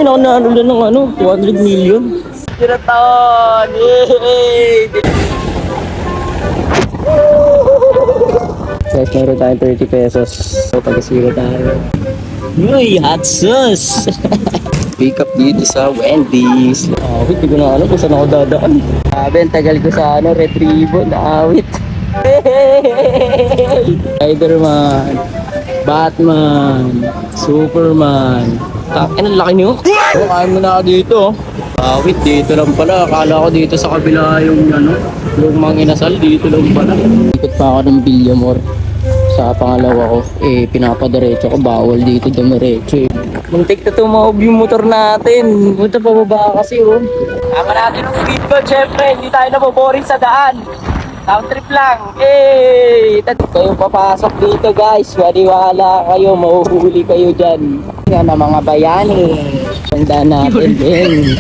Nakunano lang ng 200 million. Tiraton! Yay! Guys, meron tayong 30 pesos. So, pag-zero tayo. Uy, hot sauce! Pick up dito sa Wendy's. Awit, hindi ko na alam kung saan ako dadaan. Sabi, ang tagal ko sa retrievo na awit. Spider-Man, Batman, Superman. Ang laki niyo. Oh, kaya mo na ako dito. Awit, dito lang pala. Akala ko dito sa kabila yung yung mga inasal. Dito lang pala. Ikot pa ako ng Villamor. Sa pangalawa ko, pinapadiretso ko. Bawal dito dumiretso. Muntik na tumawag yung motor natin. Punta pa baba kasi Tama natin yung speed ko, syempre. Hindi tayo naboboring sa daan. Sound trip lang. Kayo papasok dito guys. Waliwala kayo. Mahuhuli kayo dyan. Yan na mga bayani. Tandaan natin. Ding.